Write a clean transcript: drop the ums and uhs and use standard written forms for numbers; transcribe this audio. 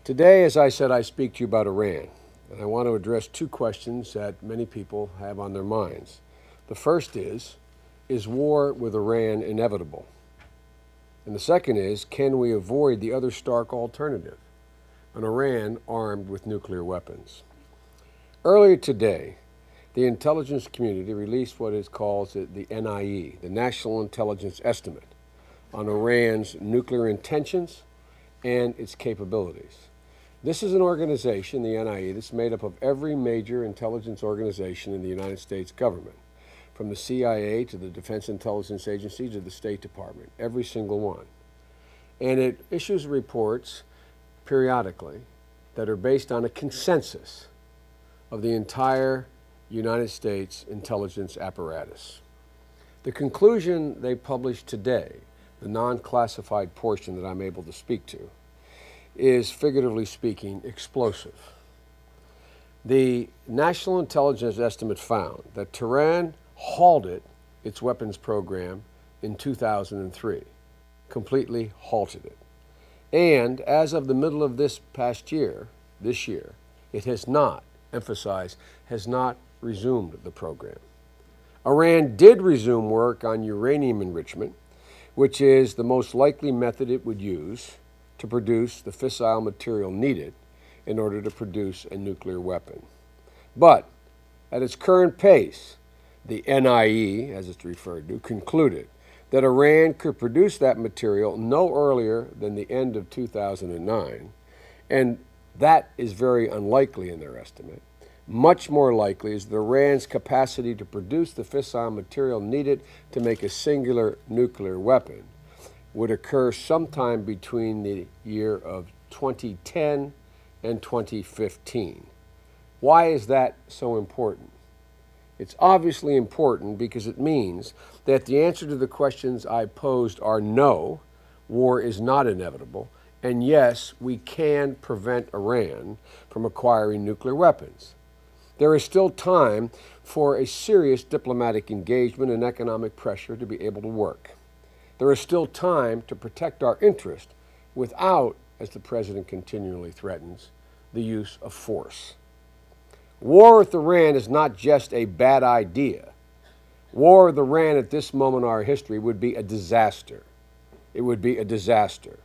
Today, as I said, I speak to you about Iran, and I want to address two questions that many people have on their minds. The first is war with Iran inevitable? And the second is, can we avoid the other stark alternative, an Iran armed with nuclear weapons? Earlier today, the intelligence community released what it calls the NIE, the National Intelligence Estimate, on Iran's nuclear intentions and its capabilities. This is an organization, the NIE, that's made up of every major intelligence organization in the United States government, from the CIA to the Defense Intelligence Agency to the State Department, every single one. And it issues reports periodically that are based on a consensus of the entire United States intelligence apparatus. The conclusion they published today, the non-classified portion that I'm able to speak to, is, figuratively speaking, explosive. The National Intelligence Estimate found that Tehran halted its weapons program in 2003, completely halted it. And as of the middle of this year, it has not, emphasize, has not resumed the program. Iran did resume work on uranium enrichment, which is the most likely method it would use to produce the fissile material needed in order to produce a nuclear weapon. But at its current pace, the NIE, as it's referred to, concluded that Iran could produce that material no earlier than the end of 2009, and that is very unlikely in their estimate. Much more likely is that Iran's capacity to produce the fissile material needed to make a singular nuclear weapon would occur sometime between the year of 2010 and 2015. Why is that so important? It's obviously important because it means that the answer to the questions I posed are no, war is not inevitable, and yes, we can prevent Iran from acquiring nuclear weapons. There is still time for a serious diplomatic engagement and economic pressure to be able to work. There is still time to protect our interest without, as the president continually threatens, the use of force. War with Iran is not just a bad idea. War with Iran at this moment in our history would be a disaster. It would be a disaster.